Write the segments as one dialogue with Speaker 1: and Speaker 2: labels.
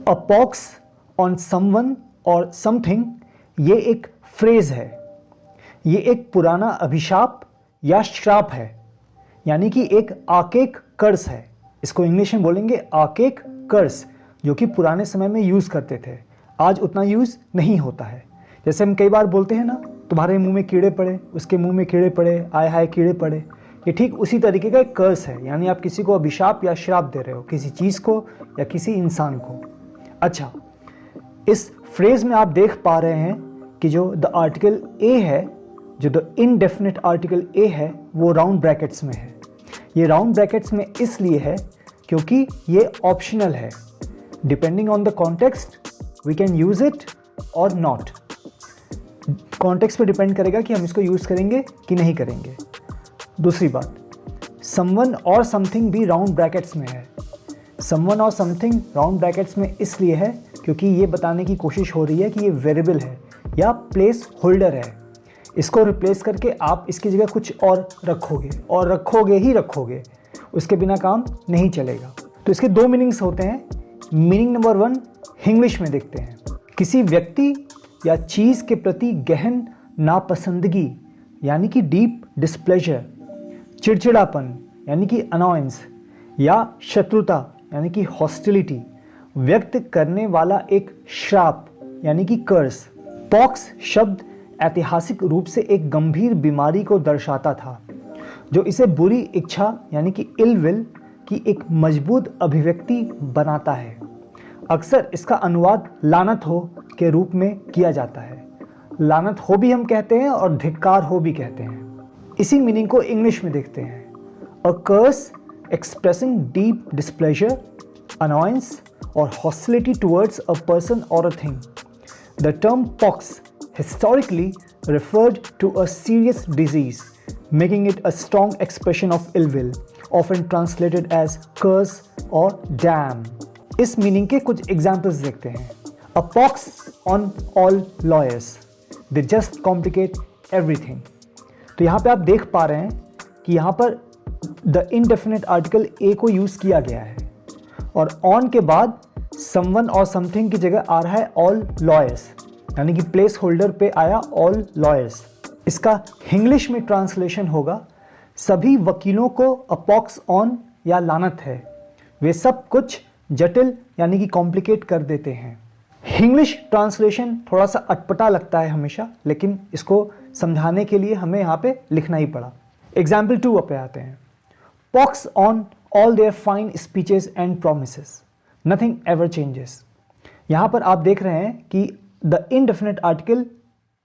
Speaker 1: A pox on someone और something, ये एक फ्रेज है, ये एक पुराना अभिशाप या श्राप है, यानी कि एक आर्केक कर्स है। इसको इंग्लिश में बोलेंगे आर्केक कर्स, जो कि पुराने समय में यूज़ करते थे, आज उतना यूज़ नहीं होता है। जैसे हम कई बार बोलते हैं ना, तुम्हारे मुंह में कीड़े पड़े, उसके मुंह में कीड़े पड़े, आय हाय कीड़े पड़े, ये ठीक उसी तरीके का एक कर्स है, यानी आप किसी को अभिशाप या श्राप दे रहे हो, किसी चीज़ को या किसी इंसान को। अच्छा, इस फ्रेज में आप देख पा रहे हैं कि जो द आर्टिकल ए है, जो द इनडेफिनिट आर्टिकल ए है, वो राउंड ब्रैकेट्स में है। ये राउंड ब्रैकेट्स में इसलिए है क्योंकि ये ऑप्शनल है। Depending on the context we can use it or not. Context पे डिपेंड करेगा कि हम इसको यूज करेंगे कि नहीं करेंगे। दूसरी बात, समवन और समथिंग भी राउंड ब्रैकेट्स में है। समवन और समथिंग राउंड ब्रैकेट्स में इसलिए है क्योंकि ये बताने की कोशिश हो रही है कि ये वेरिएबल है या प्लेस होल्डर है। इसको रिप्लेस करके आप इसकी जगह कुछ और रखोगे ही रखोगे, उसके बिना काम नहीं चलेगा। तो इसके दो मीनिंग्स होते हैं। मीनिंग नंबर 1 इंग्लिश में देखते हैं। किसी व्यक्ति या चीज़ के प्रति गहन नापसंदगी यानी कि डीप डिस्प्लेजर, चिड़चिड़ापन यानी कि अनॉयंस, या शत्रुता यानी कि हॉस्टिलिटी व्यक्त करने वाला एक श्राप यानी कि कर्स। पॉक्स शब्द ऐतिहासिक रूप से एक गंभीर बीमारी को दर्शाता था, जो इसे बुरी इच्छा यानी कि इल विल की एक मजबूत अभिव्यक्ति बनाता है। अक्सर इसका अनुवाद लानत हो के रूप में किया जाता है। लानत हो भी हम कहते हैं और धिक्कार हो भी कहते हैं। इसी मीनिंग को इंग्लिश में देखते हैं। अ कर्स एक्सप्रेसिंग डीप डिस्प्लेजर, अनॉयंस और हॉस्टिलिटी टुवर्ड्स अ पर्सन और a thing. The term pox historically referred to a serious disease, making it a strong expression of ill will, often translated as curse or damn. इस meaning के कुछ examples देखते हैं। A pox on all lawyers, they just complicate everything. तो यहाँ पे आप देख पा रहे हैं कि यहाँ पर द इनडेफिनिट आर्टिकल ए को यूज़ किया गया है और ऑन के बाद समवन और समथिंग की जगह आ रहा है ऑल लॉयर्स, यानी कि प्लेस होल्डर पे आया ऑल लॉयर्स। इसका इंग्लिश में ट्रांसलेशन होगा सभी वकीलों को अपॉक्स ऑन या लानत है, वे सब कुछ जटिल यानी कि कॉम्प्लिकेट कर देते हैं। इंग्लिश ट्रांसलेशन थोड़ा सा अटपटा लगता है हमेशा, लेकिन इसको समझाने के लिए हमें यहाँ पे लिखना ही पड़ा। एग्जाम्पल 2 पे आते हैं। Pox on all there fine speeches and promises, nothing ever changes. यहाँ पर आप देख रहे हैं कि द इनडेफिनिट आर्टिकल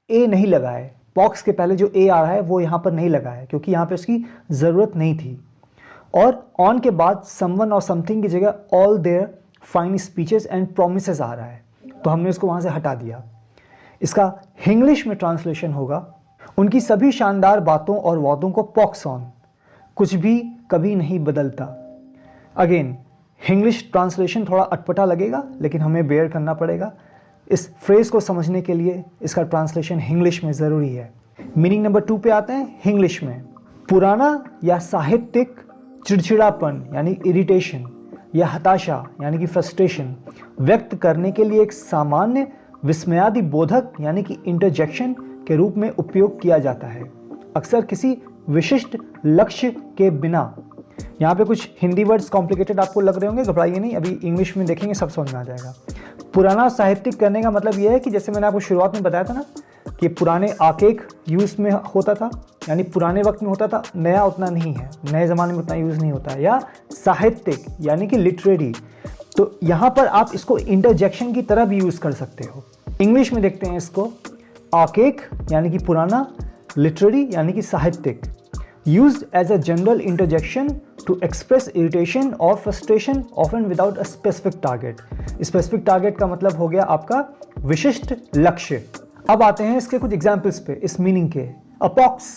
Speaker 1: ए नहीं लगा है। पॉक्स के पहले जो ए आ रहा है वो यहाँ पर नहीं लगा है क्योंकि यहाँ पे उसकी ज़रूरत नहीं थी। और ऑन के बाद समवन और समथिंग की जगह all there fine speeches and promises आ रहा है, तो हमने उसको वहाँ से हटा दिया। इसका इंग्लिश में ट्रांसलेशन होगा उनकी सभी शानदार बातों और वादों को पॉक्स ऑन, कुछ भी कभी नहीं बदलता। अगेन इंग्लिश ट्रांसलेशन थोड़ा अटपटा लगेगा, लेकिन हमें बेयर करना पड़ेगा। इस फ्रेज को समझने के लिए इसका ट्रांसलेशन इंग्लिश में ज़रूरी है। मीनिंग नंबर 2 पे आते हैं इंग्लिश में। पुराना या साहित्यिक चिड़चिड़ापन यानी इरिटेशन या हताशा यानी कि फ्रस्ट्रेशन व्यक्त करने के लिए एक सामान्य विस्मयादि बोधक यानी कि इंटरजेक्शन के रूप में उपयोग किया जाता है, अक्सर किसी विशिष्ट लक्ष्य के बिना। यहाँ पे कुछ हिंदी वर्ड्स कॉम्प्लिकेटेड आपको लग रहे होंगे, घबराइए नहीं, अभी इंग्लिश में देखेंगे सब समझ में आ जाएगा। पुराना साहित्यिक करने का मतलब यह है कि जैसे मैंने आपको शुरुआत में बताया था ना कि पुराने आकेक यूज़ में होता था, यानी पुराने वक्त में होता था, नया उतना नहीं है, नए ज़माने में उतना यूज़ नहीं होता है। या साहित्यिक यानी कि लिटरेरी, तो यहाँ पर आप इसको इंटरजेक्शन की तरह भी यूज़ कर सकते हो। इंग्लिश में देखते हैं इसको। आकेक यानी कि पुराना, लिटरेरी यानी कि साहित्यिक, used as a general interjection to express irritation or frustration often without a specific target. Specific target का मतलब हो गया आपका विशिष्ट लक्ष्य। अब आते हैं इसके कुछ एग्जाम्पल्स पे इस मीनिंग के। अपॉक्स,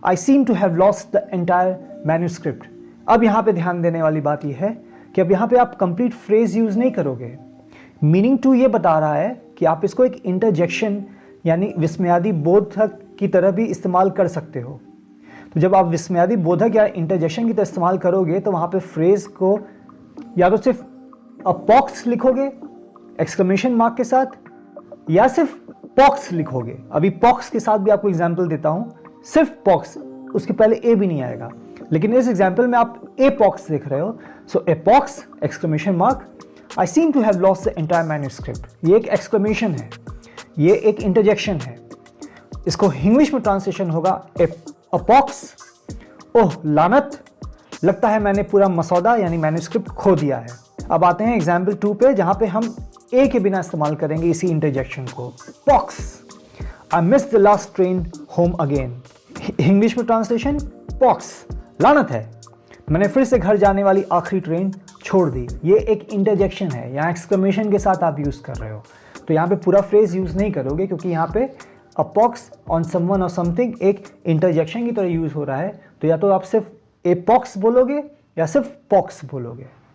Speaker 1: I seem to have lost the entire manuscript. अब यहाँ पे ध्यान देने वाली बात यह है कि अब यहाँ पे आप कंप्लीट फ्रेज यूज नहीं करोगे। मीनिंग 2 ये बता रहा है कि आप इसको एक इंटरजेक्शन यानी विस्मयादि बोधक की तरह भी इस्तेमाल कर सकते हो। तो जब आप विस्मयादि बोधक या इंटरजेक्शन की तरह इस्तेमाल करोगे तो वहाँ पे फ्रेज को या तो सिर्फ अपॉक्स लिखोगे एक्सक्लेमेशन मार्क के साथ, या सिर्फ पॉक्स लिखोगे। अभी पॉक्स के साथ भी आपको एग्जाम्पल देता हूं, सिर्फ पॉक्स, उसके पहले ए भी नहीं आएगा, लेकिन इस एग्जाम्पल में आप ए पॉक्स देख रहे हो। So a pox exclamation mark, I seem to have lost the entire manuscript. ये एक एक्सक्लेमेशन है, ये एक इंटरजेक्शन है। इसको इंग्लिश में ट्रांसलेशन होगा ए पॉक्स, ओह लानत, लगता है मैंने पूरा मसौदा यानी मैन्यूस्क्रिप्ट खो दिया है। अब आते हैं एग्जाम्पल 2 पे, जहां पे हम ए के बिना इस्तेमाल करेंगे इसी इंटरजेक्शन को। Pox, I miss the last train home again. English में ट्रांसलेशन, पॉक्स, लानत है, मैंने फिर से घर जाने वाली आखिरी ट्रेन छोड़ दी। ये एक इंटरजेक्शन है, यहाँ एक्सक्लेमेशन के साथ आप यूज कर रहे हो, तो यहाँ पे पूरा फ्रेज यूज नहीं करोगे, क्योंकि यहाँ पे अ पॉक्स ऑन समवन और समथिंग एक इंटरजेक्शन की तरह यूज हो रहा है। तो या तो आप सिर्फ ए पॉक्स बोलोगे या सिर्फ पॉक्स बोलोगे।